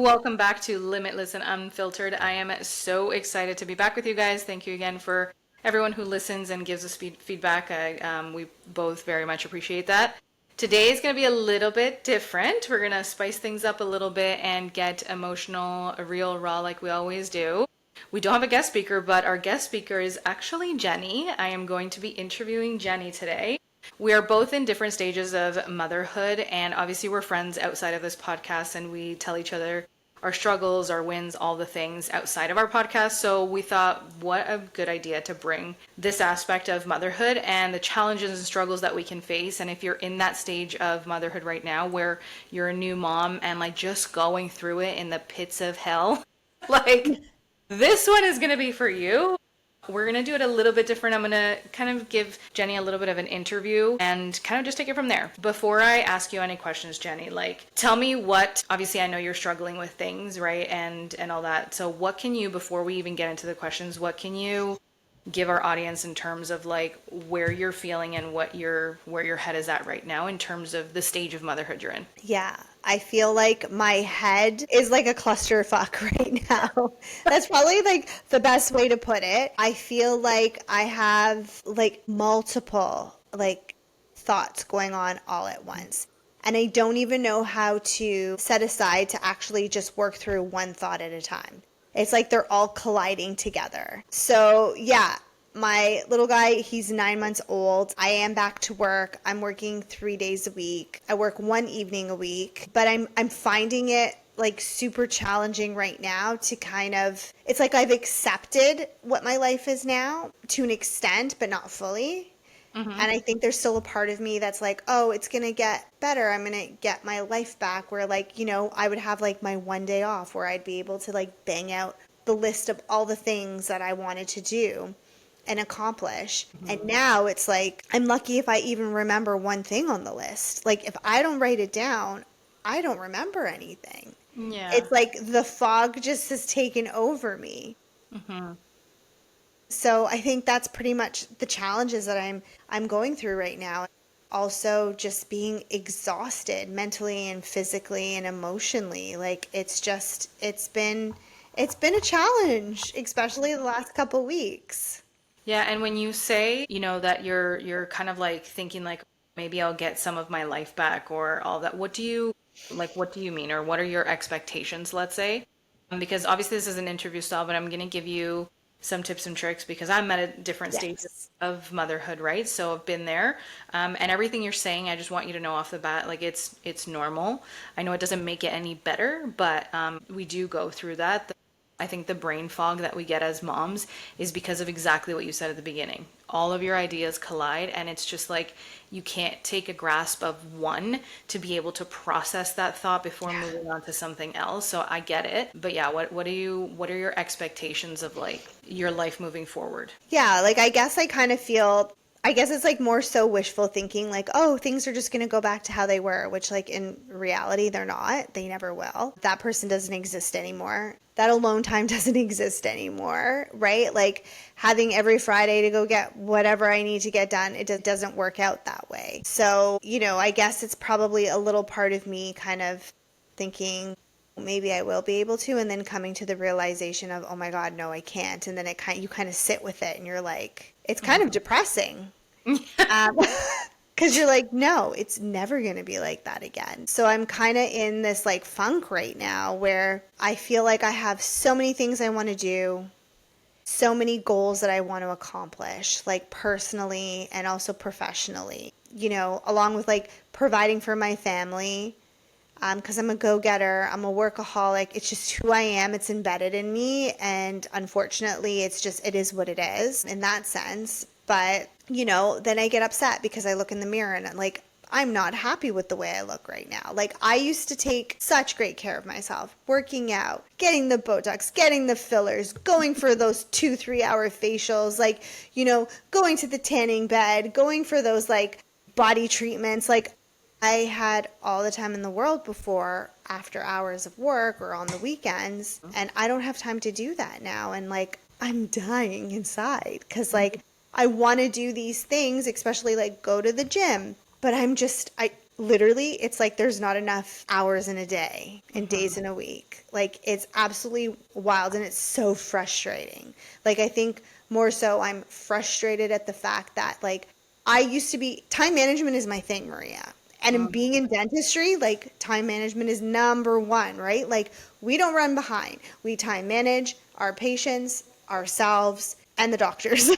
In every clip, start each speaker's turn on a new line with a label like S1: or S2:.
S1: Welcome back to Limitless and Unfiltered. I am so excited to be back with you guys. Thank you again for everyone who listens and gives us feedback. We both very much appreciate that. Today is going to be a little bit different. We're going to spice things up a little bit and get emotional, real, raw, like we always do. We don't have a guest speaker, but our guest speaker is actually Jenny. I am going to be interviewing Jenny today. We are both in different stages of motherhood, and obviously, we're friends outside of this podcast, and we tell each other our struggles, our wins, all the things outside of our podcast. So, we thought, what a good idea to bring this aspect of motherhood and the challenges and struggles that we can face. And if you're in that stage of motherhood right now where you're a new mom and like just going through it in the pits of hell, like this one is going to be for you. We're going to do it a little bit different. I'm going to kind of give Jenny a little bit of an interview and kind of just take it from there. Before I ask you any questions, Jenny, like tell me what, obviously I know you're struggling with things, right? And all that. So what can you, before we even get into the questions, what can you give our audience in terms of like where you're feeling and where your head is at right now in terms of the stage of motherhood you're in?
S2: Yeah, I feel like my head is like a clusterfuck right now. That's probably like the best way to put it. I feel like I have like multiple like thoughts going on all at once. And I don't even know how to set aside to actually just work through one thought at a time. It's like they're all colliding together. So, yeah, my little guy, he's 9 months old. I am back to work. I'm working 3 days a week. I work one evening a week, but I'm finding it like super challenging right now to kind of, it's like I've accepted what my life is now to an extent, but not fully. And I think there's still a part of me that's like, oh, it's going to get better. I'm going to get my life back where like, I would have like my one day off where I'd be able to like bang out the list of all the things that I wanted to do and accomplish. And now it's like, I'm lucky if I even remember one thing on the list. Like if I don't write it down, I don't remember anything.
S1: Yeah.
S2: It's like the fog just has taken over me. So I think that's pretty much the challenges that I'm going through right now. Also just being exhausted mentally and physically and emotionally. Like it's been a challenge, especially the last couple weeks.
S1: Yeah, and when you say, that you're kind of like thinking like maybe I'll get some of my life back or all that, what do you mean or what are your expectations, let's say? Because obviously this is an interview style, but I'm going to give you some tips and tricks because I'm at a different stage
S2: Yes.
S1: of motherhood, right? So I've been there. And everything you're saying, I just want you to know off the bat, like it's normal. I know it doesn't make it any better, but we do go through that. I think the brain fog that we get as moms is because of exactly what you said at the beginning. All of your ideas collide, and it's just like you can't take a grasp of one to be able to process that thought before moving on to something else. So I get it, but yeah, what are your expectations of like your life moving forward?
S2: Yeah, like I guess I guess it's like more so wishful thinking, like, oh, things are just going to go back to how they were, which like in reality, they're not. They never will. That person doesn't exist anymore. That alone time doesn't exist anymore, right? Like having every Friday to go get whatever I need to get done, it doesn't work out that way. So, I guess it's probably a little part of me kind of thinking, maybe I will be able to, and then coming to the realization of, oh my God, no, I can't. And then you kind of sit with it and you're like, it's kind of depressing. Um, because you're like, no, it's never going to be like that again. So I'm kind of in this like funk right now where I feel like I have so many things I want to do, so many goals that I want to accomplish, like personally and also professionally, along with like providing for my family. Because I'm a go-getter, I'm a workaholic. It's just who I am. It's embedded in me. And unfortunately, it is what it is in that sense. But, then I get upset because I look in the mirror and I'm like, I'm not happy with the way I look right now. Like I used to take such great care of myself, working out, getting the Botox, getting the fillers, going for those 2-3 hour facials, like, going to the tanning bed, going for those like body treatments. Like I had all the time in the world before, after hours of work or on the weekends, and I don't have time to do that now. And like, I'm dying inside because like, I want to do these things, especially like go to the gym, but literally, it's like there's not enough hours in a day and days in a week. Like, it's absolutely wild and it's so frustrating. Like, I think more so I'm frustrated at the fact that, like, I used to be, time management is my thing, Maria. And in being in dentistry, like, time management is number one, right? Like, we don't run behind. We time manage our patients, ourselves, and the doctors.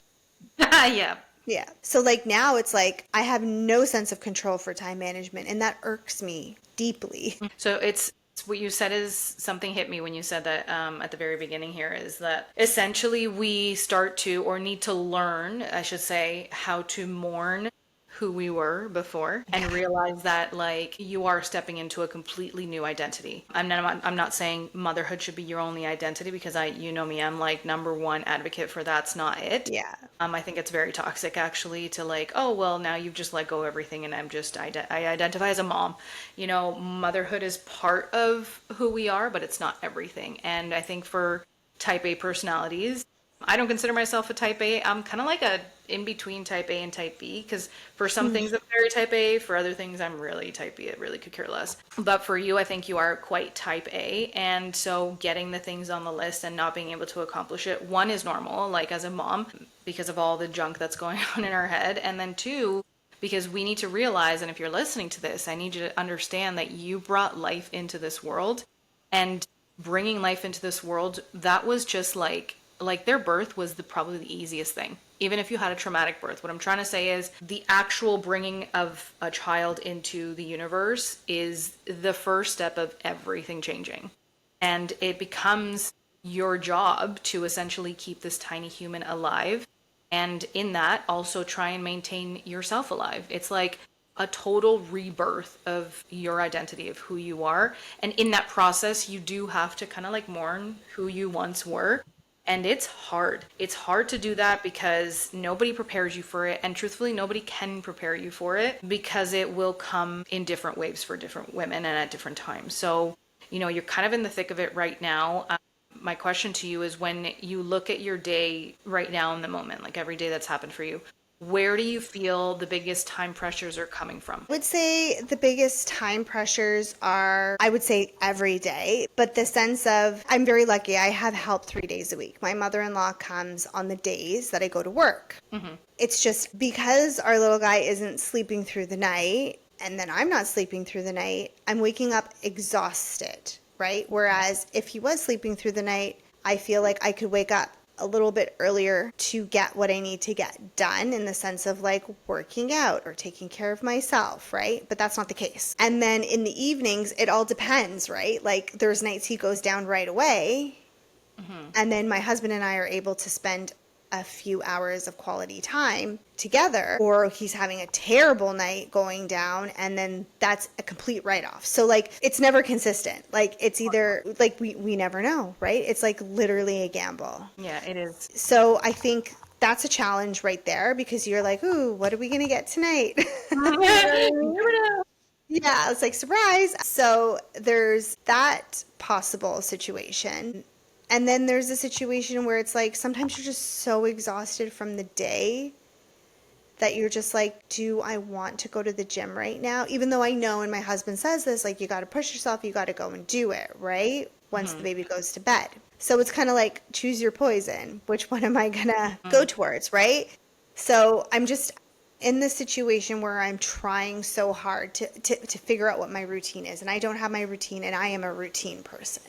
S1: Yeah.
S2: Yeah. So like now it's like I have no sense of control for time management and that irks me deeply.
S1: So it's what you said is something hit me when you said that at the very beginning here is that essentially we start to or need to learn, I should say, how to mourn who we were before and realize that like you are stepping into a completely new identity. I'm not saying motherhood should be your only identity because you know me, I'm like number one advocate for that's not it.
S2: Yeah.
S1: I think it's very toxic actually to like, oh, well, now you've just let go of everything and I identify as a mom. You know, motherhood is part of who we are, but it's not everything. And I think for type A personalities, I don't consider myself a type A. I'm kind of like a in between type A and type B because for some things I'm very type A, for other things I'm really type B. It really could care less. But for you, I think you are quite type A. And so getting the things on the list and not being able to accomplish it, one is normal, like as a mom, because of all the junk that's going on in our head. And then two, because we need to realize, and if you're listening to this, I need you to understand that you brought life into this world and bringing life into this world, that was just like their birth was probably the easiest thing. Even if you had a traumatic birth, what I'm trying to say is the actual bringing of a child into the universe is the first step of everything changing. And it becomes your job to essentially keep this tiny human alive. And in that, also try and maintain yourself alive. It's like a total rebirth of your identity of who you are. And in that process, you do have to kind of like mourn who you once were. And it's hard. It's hard to do that because nobody prepares you for it. And truthfully, nobody can prepare you for it because it will come in different waves for different women and at different times. So, you know, you're kind of in the thick of it right now. My question to you is when you look at your day right now in the moment, like every day that's happened for you, where do you feel the biggest time pressures are coming from?
S2: I would say the biggest time pressures are, I would say every day, but the sense of I'm very lucky. I have help 3 days a week. My mother in law comes on the days that I go to work. It's just because our little guy isn't sleeping through the night and then I'm not sleeping through the night, I'm waking up exhausted, right? Whereas if he was sleeping through the night, I feel like I could wake up a little bit earlier to get what I need to get done in the sense of like working out or taking care of myself, right? But that's not the case. And then in the evenings, it all depends, right? Like there's nights he goes down right away. And then my husband and I are able to spend a few hours of quality time together, or he's having a terrible night going down and then that's a complete write-off. So like it's never consistent. Like it's either like we never know, right? It's like literally a gamble.
S1: Yeah, it is.
S2: So I think that's a challenge right there because you're like, ooh, what are we gonna get tonight? Yeah, it's like surprise. So there's that possible situation. And then there's a situation where it's like sometimes you're just so exhausted from the day that you're just like, do I want to go to the gym right now? Even though I know, and my husband says this, like, you got to push yourself, you got to go and do it, right? Once the baby goes to bed. So it's kind of like choose your poison. Which one am I going to go towards, right? So I'm just in this situation where I'm trying so hard to figure out what my routine is. And I don't have my routine, and I am a routine person.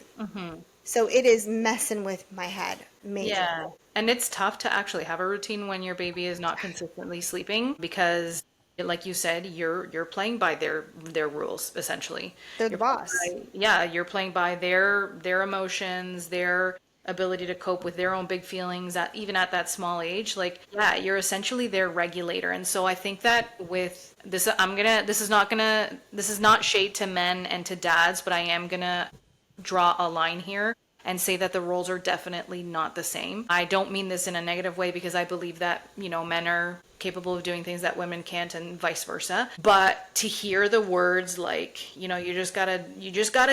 S2: So it is messing with my head major.
S1: Yeah. And it's tough to actually have a routine when your baby is not consistently sleeping because like you said, you're playing by their rules essentially.
S2: They're the boss.
S1: Yeah, you're playing by their emotions, their ability to cope with their own big feelings at even at that small age. Like, yeah, you're essentially their regulator. And so I think that with this this is not shade to men and to dads, but I am gonna draw a line here and say that the roles are definitely not the same. I don't mean this in a negative way because I believe that, you know, men are capable of doing things that women can't and vice versa. But to hear the words like, you know, you just gotta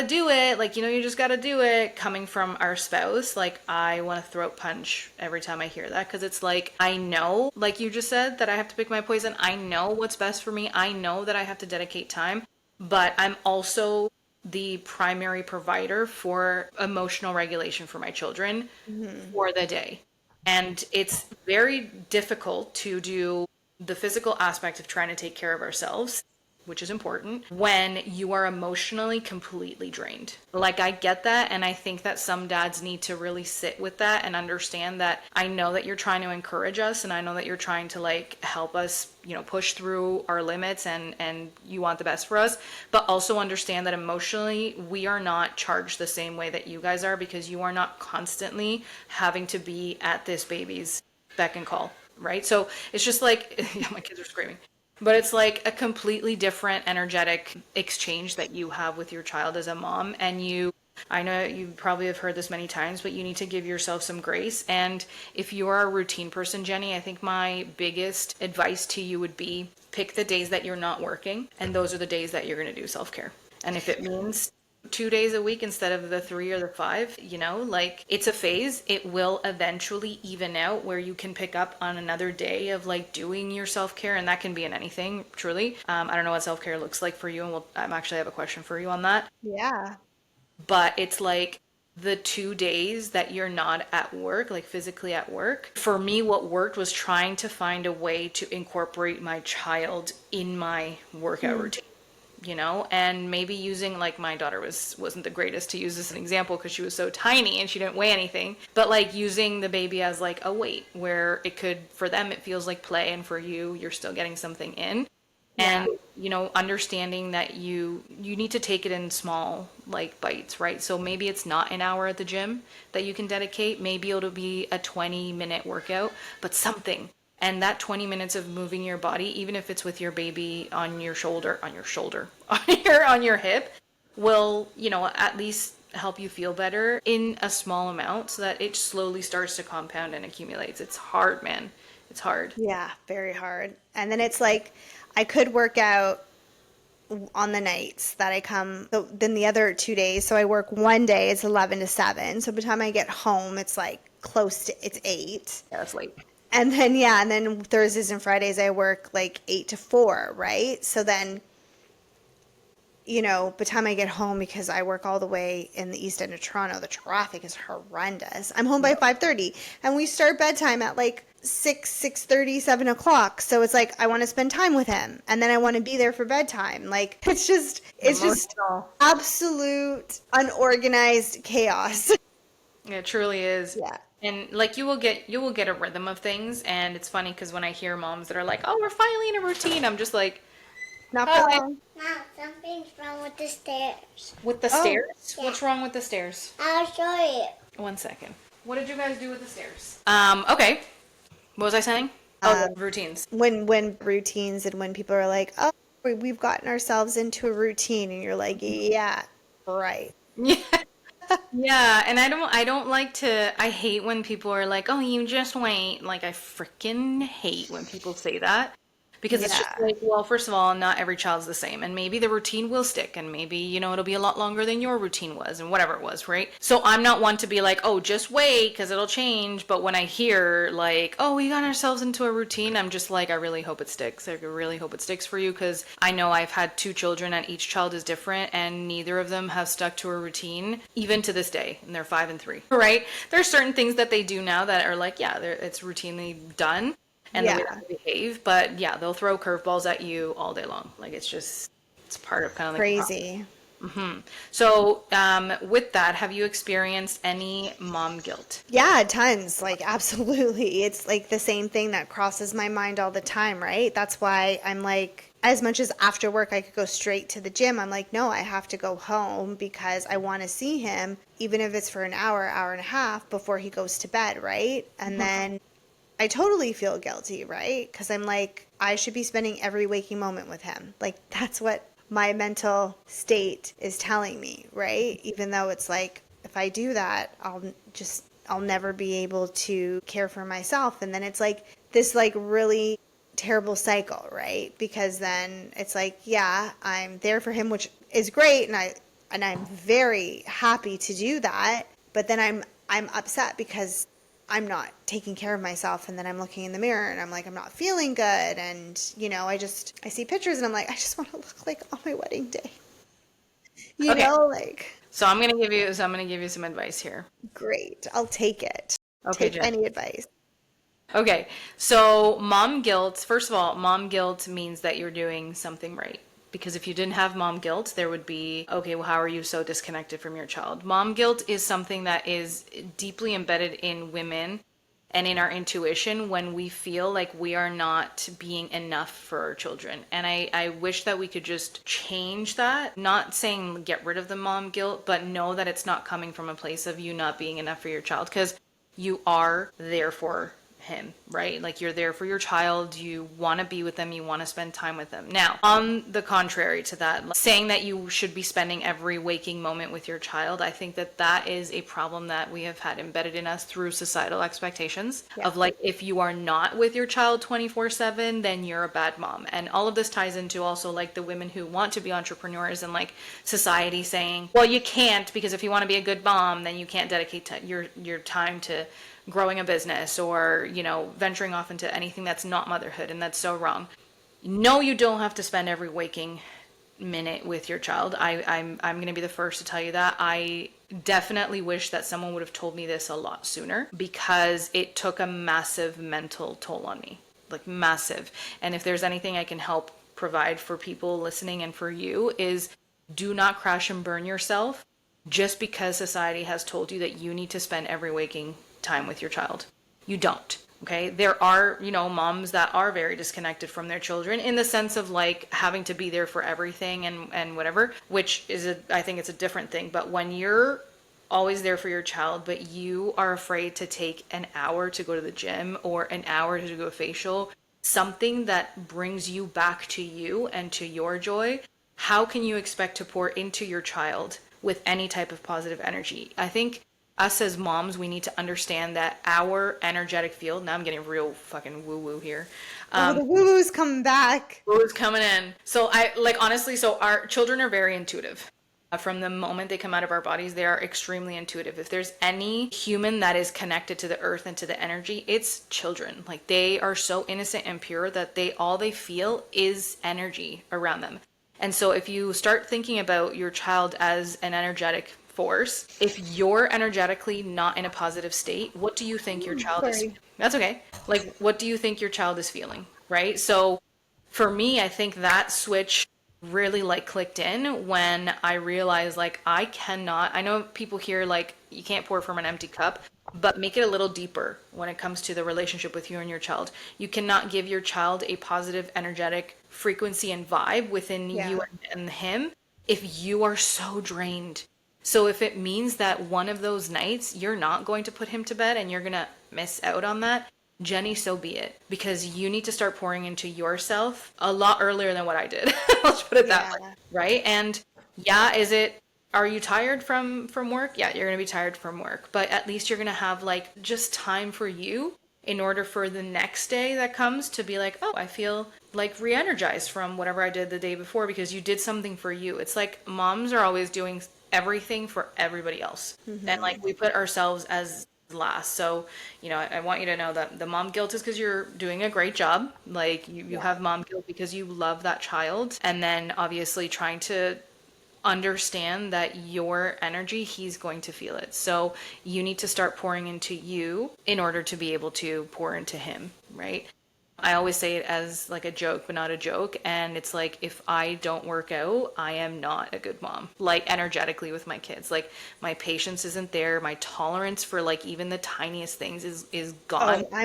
S1: do it, like, you know, you just gotta do it coming from our spouse, like I want to throat punch every time I hear that because it's like, I know, like you just said, that I have to pick my poison. I know what's best for me. I know that I have to dedicate time. but I'm also the primary provider for emotional regulation for my children
S2: Hmm.
S1: for the day. And it's very difficult to do the physical aspect of trying to take care of ourselves, which is important, when you are emotionally completely drained. Like, I get that. And I think that some dads need to really sit with that and understand that I know that you're trying to encourage us and I know that you're trying to like help us, push through our limits and you want the best for us, but also understand that emotionally we are not charged the same way that you guys are because you are not constantly having to be at this baby's beck and call, right? So it's just like, yeah, my kids are screaming. But it's like a completely different energetic exchange that you have with your child as a mom. And I know you probably have heard this many times, but you need to give yourself some grace. And if you are a routine person, Jenny, I think my biggest advice to you would be pick the days that you're not working. And those are the days that you're going to do self care. And if it means 2 days a week instead of the 3 or the 5, like it's a phase. It will eventually even out where you can pick up on another day of like doing your self-care, and that can be in anything, truly. I don't know what self-care looks like for you, and I'm actually have a question for you on that.
S2: Yeah.
S1: But it's like the 2 days that you're not at work, like physically at work. For me, what worked was trying to find a way to incorporate my child in my workout
S2: Hmm.
S1: routine, and maybe using, like, my daughter wasn't the greatest to use as an example because she was so tiny and she didn't weigh anything, but like using the baby as like a weight where it could, for them it feels like play, and for you're still getting something in.
S2: Yeah.
S1: And understanding that you need to take it in small like bites, right? So maybe it's not an hour at the gym that you can dedicate, maybe it'll be a 20-minute workout, but something. And that 20 minutes of moving your body, even if it's with your baby on your shoulder on your hip, will at least help you feel better in a small amount so that it slowly starts to compound and accumulates. It's hard, man. It's hard.
S2: Yeah, very hard. And then it's like I could work out on the nights that I come. So then the other 2 days, so I work one day, it's 11 to 7. So by the time I get home, it's like close to it's 8.
S1: Yeah, that's late.
S2: And then yeah, and then Thursdays and Fridays I work like 8 to 4, right? So then by the time I get home, because I work all the way in the east end of Toronto, the traffic is horrendous. I'm home by 5:30, and we start bedtime at like 6:30, 7 o'clock. So it's like I want to spend time with him, and then I want to be there for bedtime. Like it's just
S1: Emotional.
S2: absolute unorganized chaos.
S1: It truly is.
S2: Yeah.
S1: And like you will get a rhythm of things, and it's funny because when I hear moms that are like, "Oh, we're finally in a routine," I'm just like,
S2: Not for
S1: "Hi."
S2: long.
S3: Mom, something's wrong with the stairs.
S1: With the
S2: Oh,
S1: stairs? What's wrong with the stairs?
S3: I'll show you.
S1: 1 second. What did you guys do with the stairs? Okay. What was I saying? Oh, the routines.
S2: when routines and when people are like, "Oh, we've gotten ourselves into a routine," and you're like, "Yeah, right."
S1: Yeah. Yeah, and I don't like to, I hate when people are like, "Oh, you just wait." Like, I freaking hate when people say that because it's just
S2: Yeah.
S1: like, well, first of all, not every child's the same, and maybe the routine will stick, and maybe, it'll be a lot longer than your routine was, and whatever it was, right? So I'm not one to be like, "Oh, just wait because it'll change." But when I hear like, "Oh, we got ourselves into a routine," I'm just like, I really hope it sticks. I really hope it sticks for you because I know I've had two children and each child is different, and neither of them have stuck to a routine even to this day, and they're 5 and 3, right? There's certain things that they do now that are like, yeah, it's routinely done and the way
S2: Yeah.
S1: that they behave. But yeah, they'll throw curveballs at you all day long. Like, it's part of kind of like the process.
S2: Crazy.
S1: So, with that, have you experienced any mom guilt?
S2: Yeah, tons. Like, absolutely. It's like the same thing that crosses my mind all the time, right? That's why I'm like, as much as after work I could go straight to the gym, I'm like, no, I have to go home because I want to see him, even if it's for an hour, hour and a half before he goes to bed, right? And then I totally feel guilty, right? Because I'm like, I should be spending every waking moment with him. Like, that's what my mental state is telling me, right? Even though it's like, if I do that, I'll never be able to care for myself. And then it's like this, like, really terrible cycle, right? Because then it's like, yeah, I'm there for him, which is great. And I'm very happy to do that. But then I'm upset because I'm not taking care of myself, and then I'm looking in the mirror and I'm like, I'm not feeling good, and I see pictures and I'm like, I just want to look like on my wedding day.
S1: Okay.
S2: Like,
S1: So I'm gonna give you some advice here.
S2: great, I'll take it.
S1: Okay,
S2: Take
S1: Jen.
S2: any advice.
S1: Okay. So mom guilt, first of all, mom guilt means that you're doing something right. Because if you didn't have mom guilt, there would be, okay, well, how are you so disconnected from your child? Mom guilt is something that is deeply embedded in women and in our intuition when we feel like we are not being enough for our children. And I wish that we could just change that. Not saying get rid of the mom guilt, but know that it's not coming from a place of you not being enough for your child, because you are there for him, right? Like you're there for your child, you want to be with them, you want to spend time with them. Now, on the contrary to that, like, saying that you should be spending every waking moment with your child, I think that that is a problem that we have had embedded in us through societal expectations
S2: Yeah.
S1: of like, if you are not with your child 24/7, then you're a bad mom. And all of this ties into also like the women who want to be entrepreneurs and like society saying, well, you can't, because if you want to be a good mom, then you can't dedicate your time to growing a business or, venturing off into anything that's not motherhood. And that's so wrong. No, you don't have to spend every waking minute with your child. I'm going to be the first to tell you that. I definitely wish that someone would have told me this a lot sooner, because it took a massive mental toll on me, like massive. And if there's anything I can help provide for people listening and for you, is do not crash and burn yourself just because society has told you that you need to spend every waking time with your child. You don't. Okay. There are, moms that are very disconnected from their children in the sense of like having to be there for everything and whatever, which is I think it's a different thing. But when you're always there for your child, but you are afraid to take an hour to go to the gym or an hour to do a facial, something that brings you back to you and to your joy, how can you expect to pour into your child with any type of positive energy? I think us as moms, we need to understand that our energetic field, now I'm getting real fucking woo woo here.
S2: Oh, the woo woo's coming back.
S1: Woo woo's coming in. So I like honestly, so our children are very intuitive. From the moment they come out of our bodies, they are extremely intuitive. If there's any human that is connected to the earth and to the energy, it's children. Like they are so innocent and pure that all they feel is energy around them. And so if you start thinking about your child as an energetic force, if you're energetically not in a positive state, what do you think your child is?
S2: Sorry.
S1: That's okay. Like, what do you think your child is feeling? Right? So for me, I think that switch really like clicked in when I realized like I know people hear like you can't pour from an empty cup, but make it a little deeper when it comes to the relationship with you and your child. You cannot give your child a positive energetic frequency and vibe within
S2: Yeah.
S1: you and him if you are so drained. So if it means that one of those nights you're not going to put him to bed and you're going to miss out on that, Jenny, so be it. Because you need to start pouring into yourself a lot earlier than what I did. Let's put it that way.
S2: Yeah.
S1: Right? And yeah, are you tired from work? Yeah, you're going to be tired from work, but at least you're going to have like just time for you in order for the next day that comes to be like, oh, I feel like re-energized from whatever I did the day before, because you did something for you. It's like moms are always doing everything for everybody else. And like we put ourselves as last. So, I want you to know that the mom guilt is because you're doing a great job. Like you have mom guilt because you love that child. And then obviously trying to understand that your energy, he's going to feel it. So you need to start pouring into you in order to be able to pour into him, right? I always say it as like a joke, but not a joke. And it's like, if I don't work out, I am not a good mom, like energetically with my kids. Like my patience isn't there. My tolerance for like even the tiniest things is gone.
S2: Oh,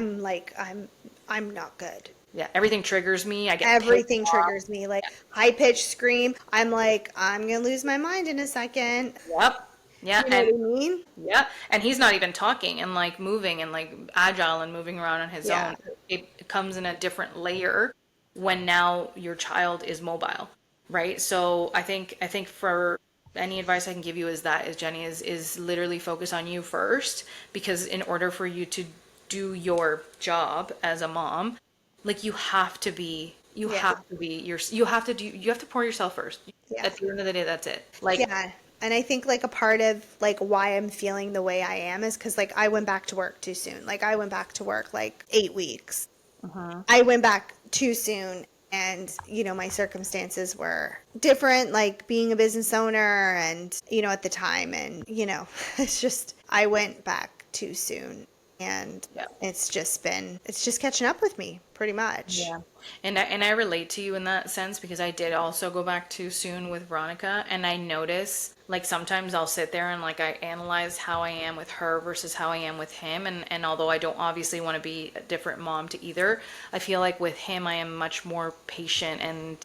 S2: I'm not good.
S1: Yeah. Everything triggers me. I get pissed
S2: Everything
S1: off.
S2: triggers me. Like high pitched scream. I'm like, I'm gonna lose my mind in a second.
S1: Yep. Yeah.
S2: You know what I mean?
S1: Yeah, and he's not even talking and like moving and like agile and moving around on his
S2: Yeah.
S1: own. It comes in a different layer when now your child is mobile, right? So I think for any advice I can give you is Jenny is literally focus on you first, because in order for you to do your job as a mom, like you have to be
S2: Yeah.
S1: you have to pour yourself first.
S2: Yeah.
S1: At the end of the day, that's it. Like
S2: Yeah. And I think like a part of like why I'm feeling the way I am is because like I went back to work too soon. Like I went back to work like 8 weeks. I went back too soon, and my circumstances were different, like being a business owner and at the time, and it's just I went back too soon, and
S1: Yeah.
S2: it's just catching up with me pretty much.
S1: Yeah. And I relate to you in that sense because I did also go back too soon with Veronica, and I notice like sometimes I'll sit there and like I analyze how I am with her versus how I am with him, and although I don't obviously want to be a different mom to either, I feel like with him I am much more patient and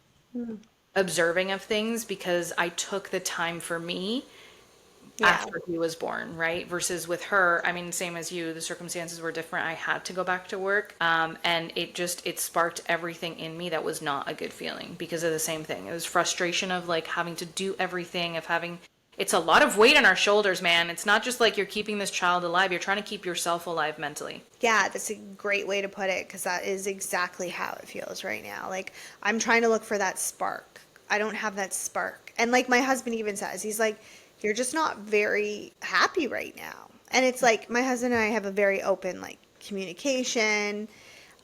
S1: observing of things because I took the time for me
S2: Yeah.
S1: after he was born, right? Versus with her, I mean, same as you, the circumstances were different. I had to go back to work. And it sparked everything in me that was not a good feeling because of the same thing. It was frustration of like having to do everything, of having, it's a lot of weight on our shoulders, man. It's not just like you're keeping this child alive, you're trying to keep yourself alive mentally.
S2: Yeah, that's a great way to put it because that is exactly how it feels right now. Like, I'm trying to look for that spark. I don't have that spark. And like my husband even says, he's like, you're just not very happy right now. And it's like my husband and I have a very open like communication.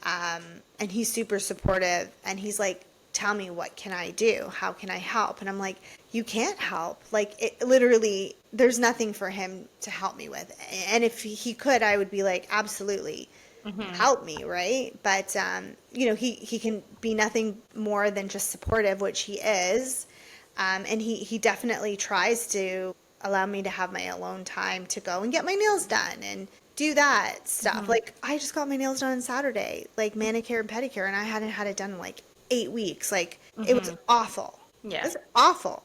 S2: And he's super supportive, and he's like, tell me, what can I do? How can I help? And I'm like, you can't help. Like, it literally, there's nothing for him to help me with. And if he could, I would be like, absolutely help me, right? But he can be nothing more than just supportive, which he is. And he definitely tries to allow me to have my alone time to go and get my nails done and do that stuff. Like, I just got my nails done on Saturday, like manicure and pedicure, and I hadn't had it done in like 8 weeks. Like, it was awful. It
S1: Yeah.
S2: was awful.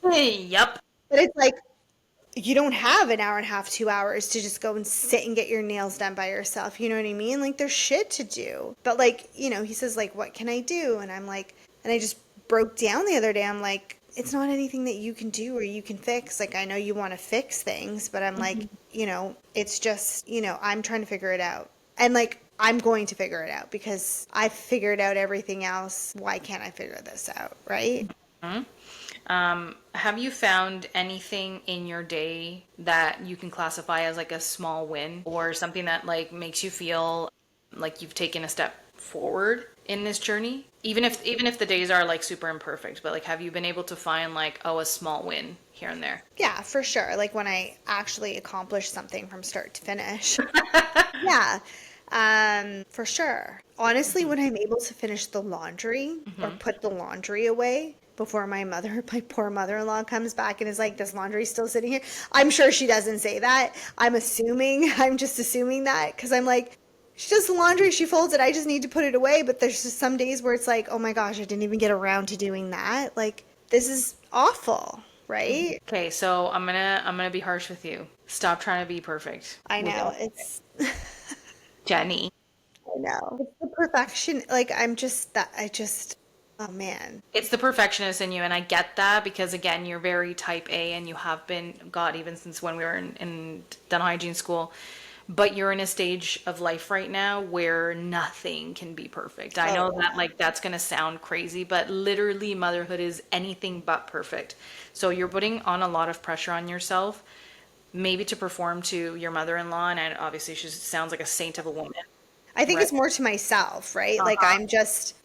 S1: Yep.
S2: But it's like, you don't have an hour and a half, 2 hours to just go and sit and get your nails done by yourself. You know what I mean? Like, there's shit to do. But like, he says like, what can I do? And I'm like, and I just broke down the other day. I'm like, it's not anything that you can do or you can fix. Like, I know you want to fix things, but I'm like, it's just, I'm trying to figure it out. And like, I'm going to figure it out because I've figured out everything else. Why can't I figure this out? Right?
S1: Have you found anything in your day that you can classify as like a small win or something that like makes you feel like you've taken a step forward in this journey? Even if the days are like super imperfect, but like have you been able to find like, oh, a small win here and there?
S2: Yeah, for sure. Like when I actually accomplish something from start to finish. Yeah, for sure. Honestly, when I'm able to finish the laundry or put the laundry away before my poor mother-in-law comes back and is like, this laundry's still sitting here. I'm sure she doesn't say that. I'm just assuming that because I'm like, she does the laundry, she folds it, I just need to put it away. But there's just some days where it's like, oh my gosh, I didn't even get around to doing that. Like, this is awful, right?
S1: Okay, so I'm gonna be harsh with you. Stop trying to be perfect.
S2: I
S1: with
S2: know.
S1: it.
S2: It's
S1: Jenny.
S2: I know. It's the perfection. Like, oh man.
S1: It's the perfectionist in you, and I get that because again, you're very type A, and you have been, God, even since when we were in dental hygiene school. But you're in a stage of life right now where nothing can be perfect. I know
S2: Oh,
S1: that like that's gonna sound crazy, but literally motherhood is anything but perfect. So you're putting on a lot of pressure on yourself, maybe to perform to your mother-in-law, and obviously she sounds like a saint of a woman,
S2: I think
S1: right?
S2: it's more to myself, right? Like,
S1: Uh-huh.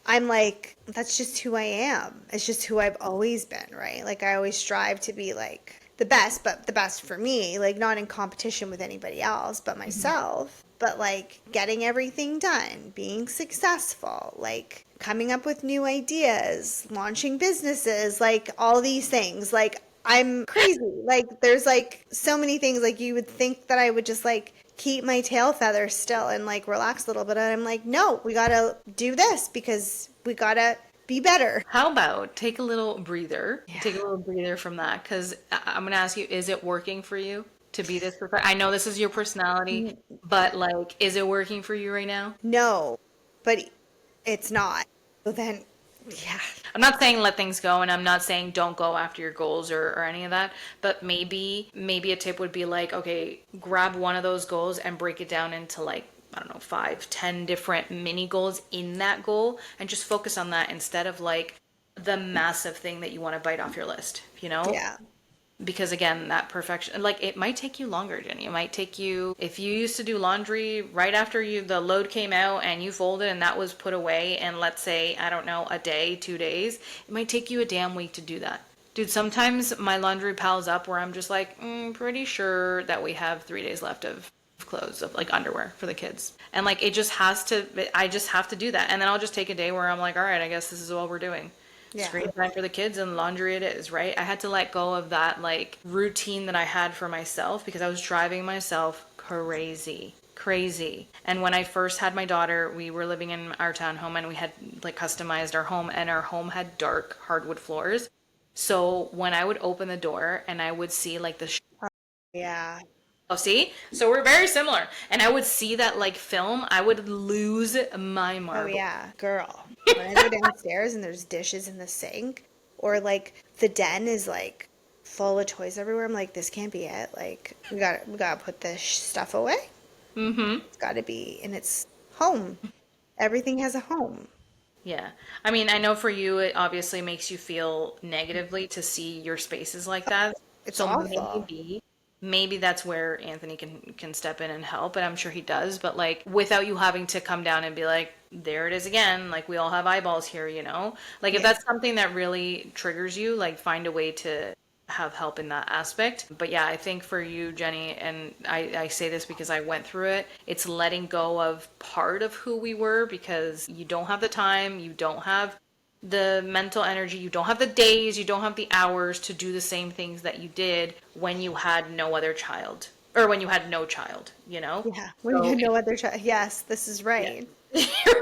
S2: I'm like, that's just who I am. It's just who I've always been, right? Like, I always strive to be like the best, but the best for me, like not in competition with anybody else, but myself. But like getting everything done, being successful, like coming up with new ideas, launching businesses, like all these things. Like, I'm crazy. Like, there's like so many things. Like, you would think that I would just like keep my tail feathers still and like relax a little bit. And I'm like, no, we gotta do this because we gotta be better.
S1: How about take a little breather?
S2: Yeah.
S1: Take a little breather from that because I'm gonna ask you, is it working for you to be this perfect? I know this is your personality, but like, is it working for you right now?
S2: No, but it's not. So then, yeah.
S1: I'm not saying let things go, and I'm not saying don't go after your goals or any of that, but maybe a tip would be like, okay, grab one of those goals and break it down into like, I don't know, 5, 10 different mini goals in that goal and just focus on that instead of like the massive thing that you want to bite off your list, you know?
S2: Yeah.
S1: because again, that perfection, like it might take you longer, Jenny. It might take you, if you used to do laundry right after the load came out and you folded and that was put away, and let's say, I don't know, a day, 2 days, it might take you a damn week to do that. Dude, sometimes my laundry piles up where I'm just like, pretty sure that we have 3 days left of clothes, of like underwear for the kids. And like it just has to, I just have to do that. And then I'll just take a day where I'm like, all right, I guess this is what we're doing.
S2: Yeah.
S1: Screen time for the kids and laundry it is, right? I had to let go of that like routine that I had for myself because I was driving myself crazy. Crazy. And when I first had my daughter, we were living in our townhome and we had like customized our home, and our home had dark hardwood floors. So when I would open the door and I would see like the
S2: Yeah.
S1: oh, see? So we're very similar. And I would see that like film, I would lose my
S2: Oh
S1: marbles.
S2: yeah, girl. When I go downstairs and there's dishes in the sink, or like the den is like full of toys everywhere, I'm like, this can't be it. Like we gotta put this stuff away.
S1: Mm-hmm.
S2: It's gotta be in its home. Everything has a home.
S1: Yeah. I mean, I know for you, it obviously makes you feel negatively to see your spaces like that.
S2: It's
S1: So
S2: awful.
S1: maybe that's where Anthony can step in and help, and I'm sure he does, but like without you having to come down and be like, there it is again, like we all have eyeballs here, you know? Like if
S2: Yeah.
S1: that's something that really triggers you, like find a way to have help in that aspect. But yeah, I think for you, Jenny, and I say this because I went through it, it's letting go of part of who we were because you don't have the time, you don't have the mental energy, you don't have the days, you don't have the hours to do the same things that you did when you had no other child or when you had no child, you know?
S2: Yeah. When you
S1: So,
S2: had no other child. Yes, this is
S1: yeah.
S2: right.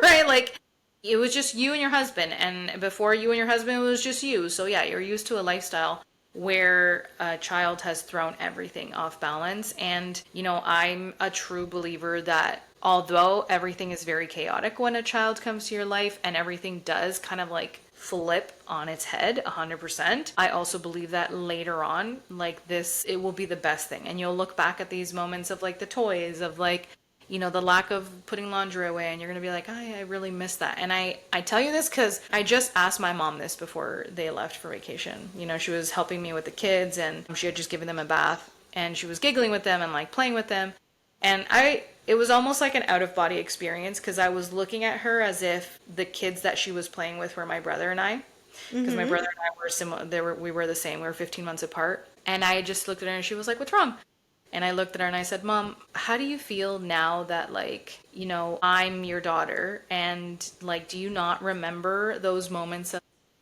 S1: Right? Like it was just you and your husband, and before you and your husband, it was just you. So, yeah, you're used to a lifestyle where a child has thrown everything off balance. And, I'm a true believer that although everything is very chaotic when a child comes to your life and everything does kind of like flip on its head 100%, I also believe that later on, like this, it will be the best thing. And you'll look back at these moments of like the toys, of like, the lack of putting laundry away, and you're going to be like, I really miss that. And I tell you this because I just asked my mom this before they left for vacation. She was helping me with the kids and she had just given them a bath and she was giggling with them and like playing with them. And it was almost like an out of body experience because I was looking at her as if the kids that she was playing with were my brother and I. Because my brother and I were similar, we were the same. We were 15 months apart. And I just looked at her and she was like, "What's wrong?" And I looked at her and I said, "Mom, how do you feel now that, like, I'm your daughter? And, like, do you not remember those moments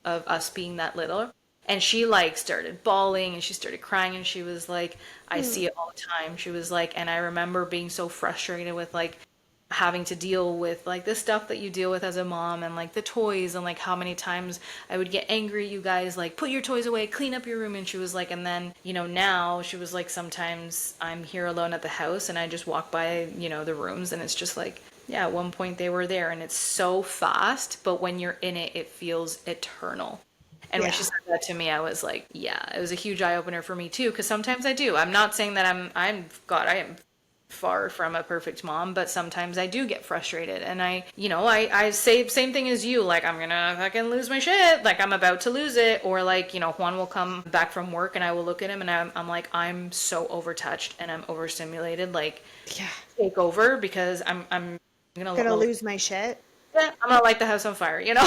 S1: of us being that little?" And she, like, started bawling and she started crying and she was like, "I see it all the time." She was like, "And I remember being so frustrated with, like, having to deal with like the stuff that you deal with as a mom and like the toys and like how many times I would get angry at you guys, like put your toys away, clean up your room." And she was like, and then, now she was like, sometimes I'm here alone at the house and I just walk by, the rooms and it's just like, yeah, at one point they were there and it's so fast, but when you're in it, it feels eternal. And when
S2: Yeah.
S1: she said that to me, I was like, yeah, it was a huge eye opener for me too. Because sometimes I do. I'm not saying that God, I am far from a perfect mom, but sometimes I do get frustrated. And I say same thing as you, like, I'm gonna fucking lose my shit. Like, I'm about to lose it. Or like, Juan will come back from work and I will look at him and I'm like, I'm so overtouched and I'm overstimulated. Like,
S2: Yeah.
S1: take over because I'm gonna,
S2: Gonna lose my shit.
S1: I'm gonna light the house on fire, Like,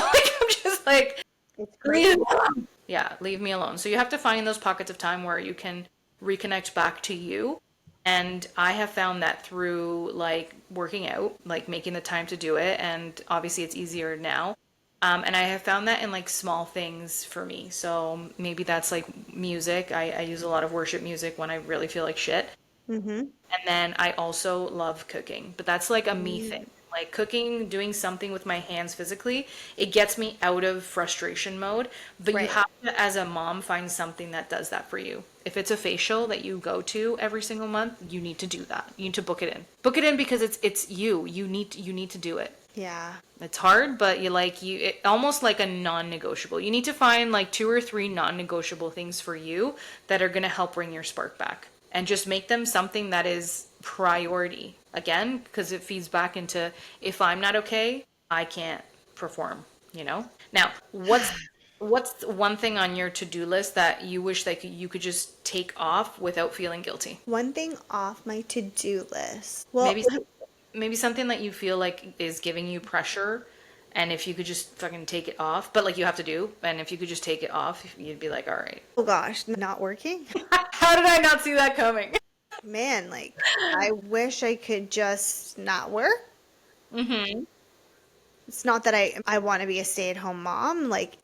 S1: I'm just like,
S2: It's
S1: leave
S2: crazy.
S1: me alone. Yeah, leave me alone. So you have to find those pockets of time where you can reconnect back to you. And I have found that through like working out, like making the time to do it. And obviously it's easier now. And I have found that in like small things for me. So maybe that's like music. I use a lot of worship music when I really feel like shit.
S2: Mm-hmm.
S1: And then I also love cooking, but that's like a me thing. Like cooking, doing something with my hands physically, it gets me out of frustration mode. But you
S2: Right.
S1: have to, as a mom, find something that does that for you. If it's a facial that you go to every single month, you need to do that. You need to book it in. Book it in because it's you. You need to do it.
S2: Yeah.
S1: It's hard, but it almost like a non-negotiable. You need to find like 2 or 3 non-negotiable things for you that are going to help bring your spark back and just make them something that is priority. Again, because it feeds back into if I'm not okay, I can't perform. Now, What's one thing on your to-do list that you wish that you could just take off without feeling guilty?
S2: One thing off my to-do list. Well,
S1: Maybe maybe something that you feel like is giving you pressure, and if you could just fucking take it off, but like you have to do, and if you could just take it off, you'd be like, all right.
S2: oh gosh, not working.
S1: How did I not see that coming?
S2: Man, like I wish I could just not work.
S1: Mm-hmm.
S2: It's not that I want to be a stay-at-home mom. Like,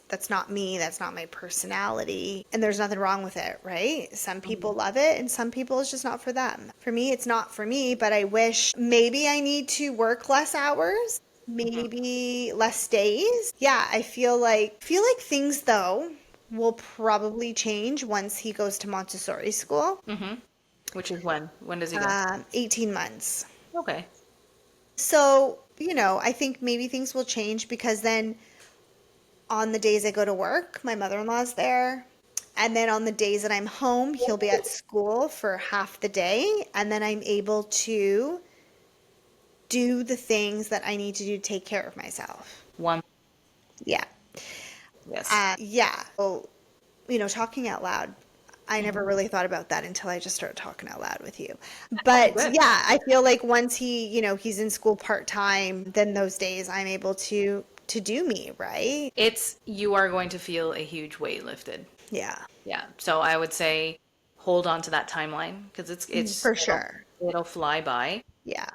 S2: that's not me. That's not my personality. And there's nothing wrong with it, right? Some people love it and some people it's just not for them. For me, it's not for me, but I wish maybe I need to work less hours, maybe less days. Yeah, I feel like things though will probably change once he goes to Montessori school.
S1: Mm-hmm. Which is when? When does he go?
S2: 18 months.
S1: Okay.
S2: So, I think maybe things will change because then on the days I go to work, my mother-in-law's there. And then on the days that I'm home, he'll be at school for half the day. And then I'm able to do the things that I need to do to take care of myself.
S1: One.
S2: Yeah.
S1: Yes.
S2: Yeah. So, talking out loud, I never really thought about that until I just started talking out loud with you. But
S1: Good.
S2: yeah, I feel like once he's in school part-time, then those days I'm able to do me, right?
S1: You are going to feel a huge weight lifted.
S2: Yeah,
S1: Yeah. So I would say hold on to that timeline because
S2: for sure.
S1: it'll fly by.
S2: Yeah.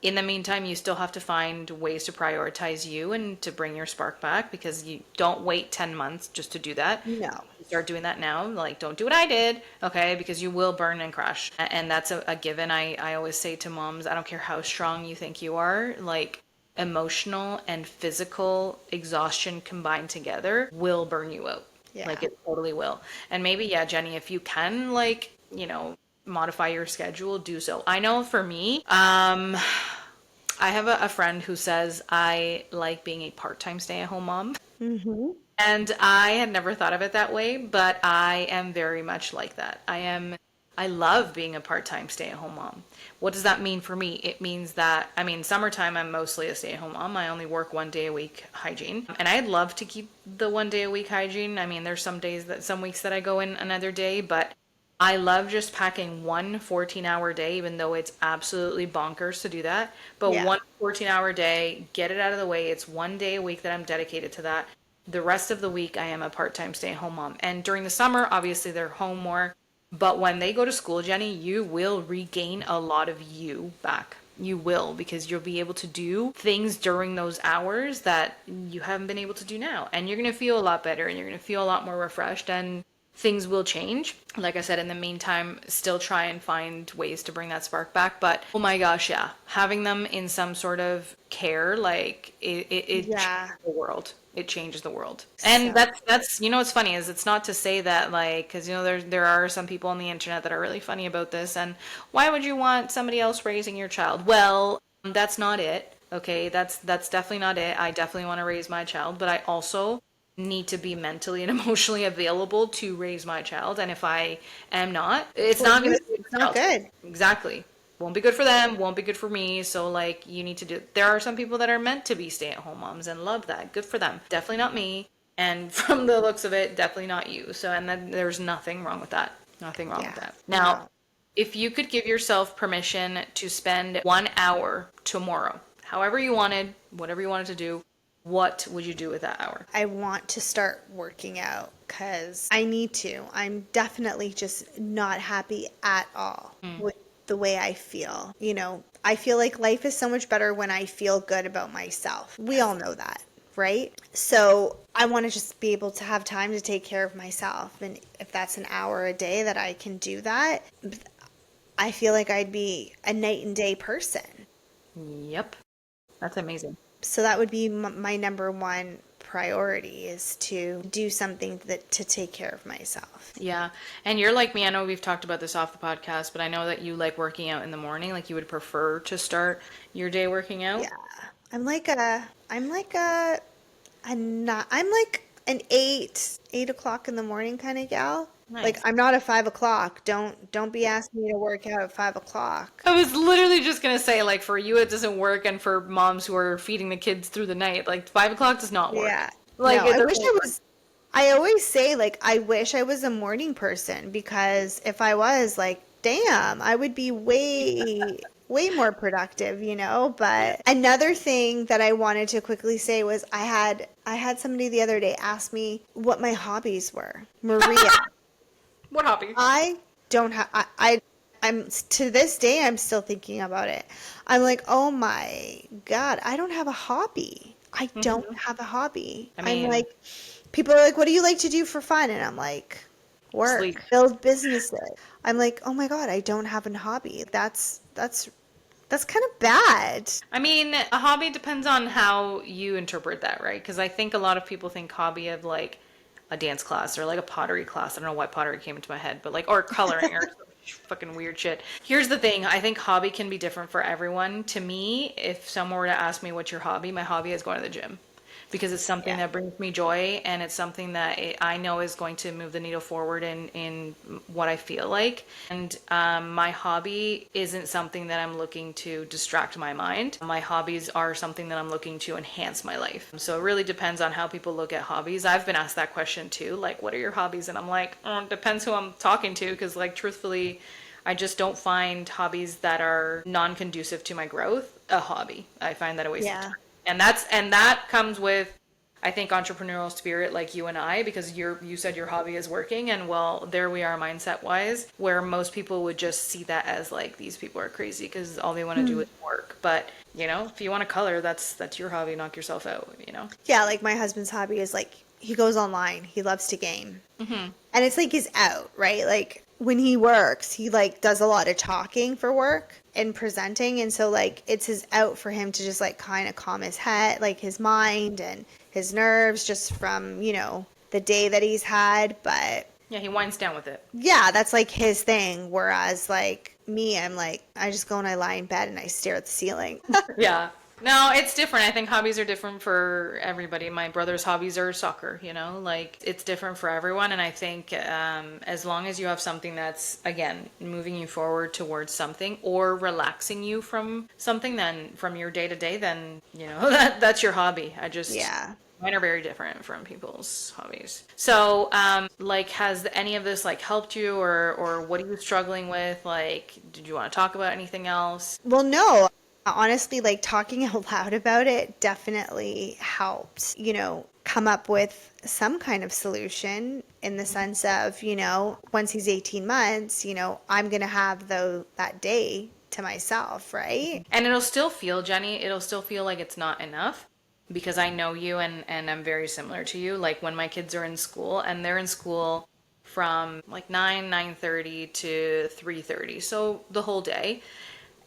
S1: In the meantime, you still have to find ways to prioritize you and to bring your spark back because you don't wait 10 months just to do that.
S2: No.
S1: You start doing that now. Like, don't do what I did, okay? Because you will burn and crash. And that's a given. I always say to moms, I don't care how strong you think you are, like, emotional and physical exhaustion combined together will burn you out.
S2: Yeah.
S1: Like, it totally will. And maybe, yeah, Jenny, if you can, like, modify your schedule, do so. I know for me, I have a friend who says I like being a part-time stay-at-home mom.
S2: Mm-hmm.
S1: And I had never thought of it that way, but I am very much like that. I love being a part-time stay-at-home mom. What does that mean for me? It means that, summertime, I'm mostly a stay-at-home mom. I only work 1 day a week hygiene. And I'd love to keep the 1 day a week hygiene. There's some weeks that I go in another day, but I love just packing one 14-hour day, even though it's absolutely bonkers to do that. But
S2: Yeah.
S1: one 14-hour day, get it out of the way. It's 1 day a week that I'm dedicated to that. The rest of the week, I am a part-time stay-at-home mom. And during the summer, obviously, they're home more. But when they go to school, Jenny, you will regain a lot of you back. You will, because you'll be able to do things during those hours that you haven't been able to do now. And you're going to feel a lot better and you're going to feel a lot more refreshed and things will change. Like I said, in the meantime, still try and find ways to bring that spark back. But oh my gosh, yeah, having them in some sort of care, like it
S2: Yeah.
S1: changes the world. It changes the world. And
S2: So-
S1: that's what's funny is it's not to say that like because there are some people on the internet that are really funny about this and why would you want somebody else raising your child? Well, that's not it. Okay, that's definitely not it. I definitely want to raise my child, but I also need to be mentally and emotionally available to raise my child. And if I am not, it's not going to be
S2: It's not good.
S1: Exactly. Won't be good for them, won't be good for me. So like you need to do there are some people that are meant to be stay-at-home moms and love that. Good for them. Definitely not me. And from the looks of it, definitely not you. So and then there's nothing wrong with that. Nothing wrong with
S2: Yeah.
S1: that. Now,
S2: No.
S1: if you could give yourself permission to spend 1 hour tomorrow, however you wanted, whatever you wanted to do, what would you do with that hour?
S2: I want to start working out because I need to. I'm definitely just not happy at all with the way I feel. I feel like life is so much better when I feel good about myself. We all know that, right? So I want to just be able to have time to take care of myself. And if that's an hour a day that I can do that, I feel like I'd be a night and day person.
S1: Yep. That's amazing.
S2: So that would be my number one priority is to do something to take care of myself.
S1: Yeah. And you're like me. I know we've talked about this off the podcast, but I know that you like working out in the morning. Like you would prefer to start your day working out.
S2: Yeah. I'm like an 8 o'clock in the morning kind of gal.
S1: Nice.
S2: Like I'm not a 5 o'clock. Don't be asking me to work out at 5 o'clock.
S1: I was literally just gonna say, like, for you it doesn't work, and for moms who are feeding the kids through the night, like 5 o'clock does not work.
S2: Yeah.
S1: Like
S2: No,
S1: it
S2: I wish
S1: doesn't
S2: I
S1: work.
S2: was. I always say, like, I wish I was a morning person because if I was, like, damn, I would be way more productive, you know? But another thing that I wanted to quickly say was I had somebody the other day ask me what my hobbies were. Maria,
S1: What hobby?
S2: I don't have I'm to this day I'm still thinking about it. I'm like, "Oh my God, I don't have a hobby. I don't
S1: Hmm.
S2: have a hobby."
S1: I
S2: I'm
S1: mean,
S2: like people are like, "What do you like to do for fun?" And I'm like,
S1: sleep.
S2: "Work, build businesses." I'm like, "Oh my God, I don't have a hobby." That's kind of bad.
S1: I mean, a hobby depends on how you interpret that, right? Because I think a lot of people think hobby of like a dance class or like a pottery class. I don't know why pottery came into my head, but like, or coloring or some fucking weird shit. Here's the thing, I think hobby can be different for everyone. To me, if someone were to ask me what's your hobby, my hobby is going to the gym because it's something
S2: Yeah.
S1: that brings me joy and it's something that I know is going to move the needle forward in what I feel like. And my hobby isn't something that I'm looking to distract my mind. My hobbies are something that I'm looking to enhance my life. So it really depends on how people look at hobbies. I've been asked that question too, like, what are your hobbies? And I'm like, oh, it depends who I'm talking to because, like, truthfully, I just don't find hobbies that are non-conducive to my growth a hobby. I find that a waste of
S2: Yeah.
S1: time. And that comes with, I think, entrepreneurial spirit like you and I, because you said your hobby is working, and well, there we are mindset wise, where most people would just see that as like these people are crazy because all they want to do is work. But if you want to color, that's your hobby. Knock yourself out.
S2: Yeah, like my husband's hobby is like he goes online. He loves to game. And it's like his out, right? Like when he works, he like does a lot of talking for work and presenting, and so like it's his out for him to just like kind of calm his head, like his mind and his nerves just from, the day that he's had, but
S1: Yeah, he winds down with it.
S2: yeah, that's like his thing, whereas like me, I'm like I just go and I lie in bed and I stare at the ceiling.
S1: Yeah. No, it's different. I think hobbies are different for everybody. My brother's hobbies are soccer, like it's different for everyone. And I think as long as you have something that's, again, moving you forward towards something or relaxing you from something, then from your day to day, then, that's your hobby.
S2: Yeah.
S1: Mine are very different from people's hobbies. So, like, has any of this like helped you, or what are you struggling with? Like, did you want to talk about anything else?
S2: Well, no, honestly, like talking out loud about it definitely helped, come up with some kind of solution in the sense of, once he's 18 months, I'm going to have that day to myself, right?
S1: And it'll still feel, Jenny, it'll still feel like it's not enough because I know you and I'm very similar to you. Like when my kids are in school and they're in school from like 9:30 to 3:30. So the whole day.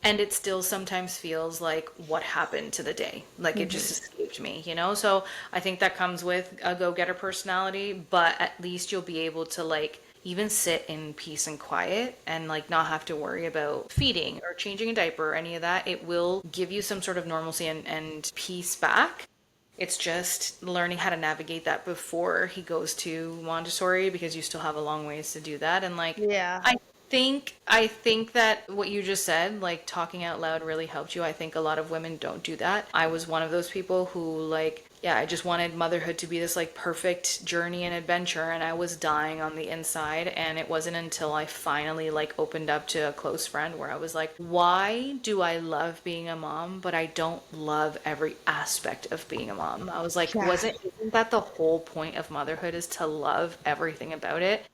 S1: And it still sometimes feels like what happened to the day. Like it just escaped me. So I think that comes with a go-getter personality, but at least you'll be able to like even sit in peace and quiet and like not have to worry about feeding or changing a diaper or any of that. It will give you some sort of normalcy and peace back. It's just learning how to navigate that before he goes to Montessori because you still have a long ways to do that. And like,
S2: Yeah.
S1: I think that what you just said, like talking out loud really helped you. I think a lot of women don't do that. I was one of those people who like, yeah, I just wanted motherhood to be this like perfect journey and adventure and I was dying on the inside and it wasn't until I finally like opened up to a close friend where I was like, why do I love being a mom but I don't love every aspect of being a mom? I was like,
S2: Yeah.
S1: isn't that the whole point of motherhood is to love everything about it?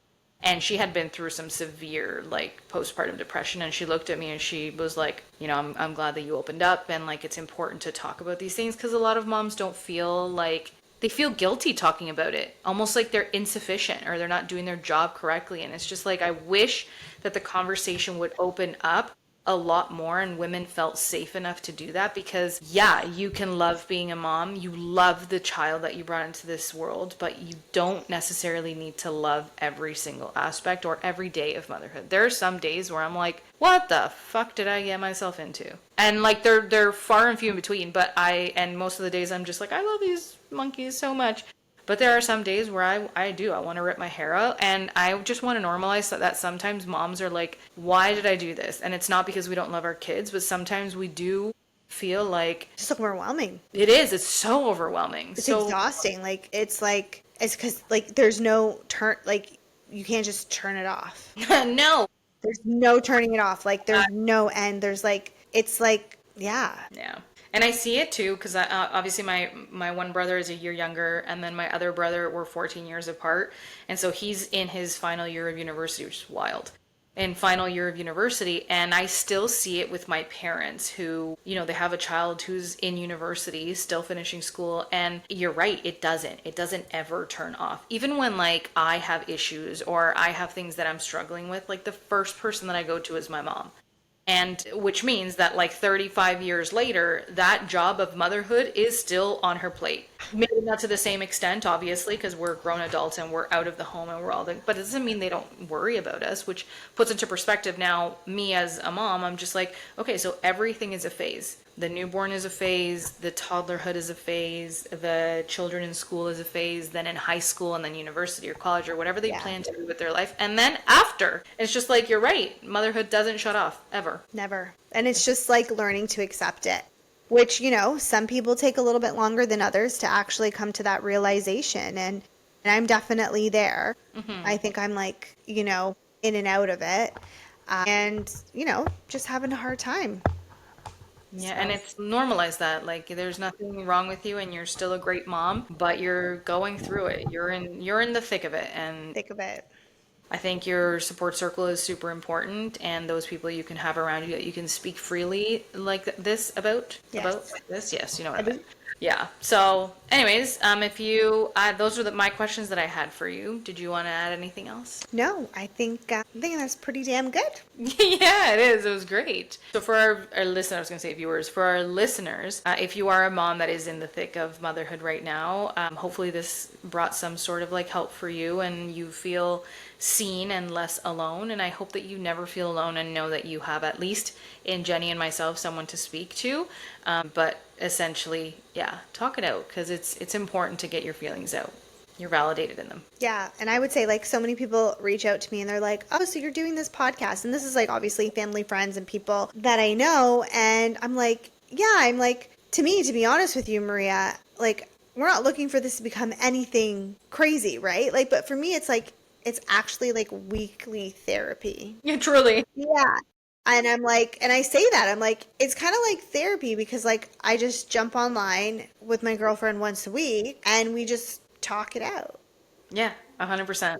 S1: And she had been through some severe like postpartum depression and she looked at me and she was like, I'm glad that you opened up and like it's important to talk about these things because a lot of moms don't feel like they feel guilty talking about it, almost like they're insufficient or they're not doing their job correctly. And it's just like I wish that the conversation would open up a lot more and women felt safe enough to do that because yeah, you can love being a mom, you love the child that you brought into this world, but you don't necessarily need to love every single aspect or every day of motherhood. There are some days where I'm like, what the fuck did I get myself into? And like they're far and few in between, but and most of the days I'm just like, I love these monkeys so much. But there are some days where I want to rip my hair out and I just want to normalize that sometimes moms are like, why did I do this? And it's not because we don't love our kids, but sometimes we do feel like
S2: It's just overwhelming.
S1: it is. It's so overwhelming.
S2: It's
S1: So
S2: exhausting. Like it's because like there's no turn. Like you can't just turn it off.
S1: no.
S2: There's no turning it off. Like there's no end. There's like it's like yeah.
S1: Yeah. And I see it too because obviously my one brother is a year younger, and then my other brother, we're 14 years apart, and so he's in his final year of university, which is wild. In final year of university, and I still see it with my parents who, they have a child who's in university, still finishing school, and you're right, it doesn't ever turn off. Even when like I have issues or I have things that I'm struggling with, like the first person that I go to is my mom. And which means that like 35 years later, that job of motherhood is still on her plate. Maybe not to the same extent, obviously, because we're grown adults and we're out of the home and we're all the, but it doesn't mean they don't worry about us, which puts into perspective now, me as a mom, I'm just like, okay, so everything is a phase. The newborn is a phase, the toddlerhood is a phase, the children in school is a phase, then in high school and then university or college or whatever they
S2: Yeah.
S1: plan to do with their life. And then after, it's just like, you're right, motherhood doesn't shut off ever.
S2: Never. And it's just like learning to accept it, which, some people take a little bit longer than others to actually come to that realization. And I'm definitely there. I think I'm like, in and out of it. And, just having a hard time.
S1: Yeah, and
S2: So,
S1: it's normalize that. Like there's nothing wrong with you and you're still a great mom, but you're going through it. You're in the thick of it. And
S2: think of it.
S1: I think your support circle is super important, and those people you can have around you that you can speak freely like this about
S2: Yes.
S1: this. Yes, you know what
S2: I
S1: I mean.
S2: do.
S1: Yeah. So, anyways, if you those are my questions that I had for you. Did you want to add anything else?
S2: No, I think that's pretty damn good.
S1: Yeah, it is. It was great. So for our listeners, I was going to say viewers, for our listeners, if you are a mom that is in the thick of motherhood right now, hopefully this brought some sort of like help for you and you feel seen and less alone. And I hope that you never feel alone and know that you have, at least in Jenny and myself, someone to speak to. But essentially, yeah, talk it out because it's important to get your feelings out. You're validated in them.
S2: Yeah, and I would say like so many people reach out to me and they're like, "Oh, so you're doing this podcast?" And this is like obviously family, friends, and people that I know. And I'm like, yeah, I'm like, to me, to be honest with you, Maria, like we're not looking for this to become anything crazy, right? Like, but for me, it's like it's actually like weekly therapy.
S1: Yeah, truly.
S2: Yeah. And I'm like, and I say that, I'm like, it's kind of like therapy because like I just jump online with my girlfriend once a week and we just talk it out.
S1: Yeah, 100%.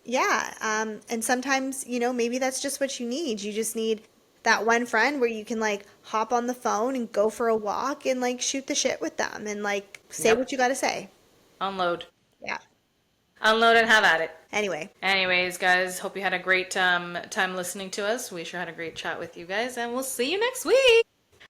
S2: Yeah. And sometimes, maybe that's just what you need. You just need that one friend where you can like hop on the phone and go for a walk and like shoot the shit with them and like say
S1: Yep.
S2: what you got to say.
S1: Unload.
S2: Yeah.
S1: Unload and have at it.
S2: Anyway,
S1: Anyways, guys, hope you had a great time listening to us. We sure had a great chat with you guys, and we'll see you next week.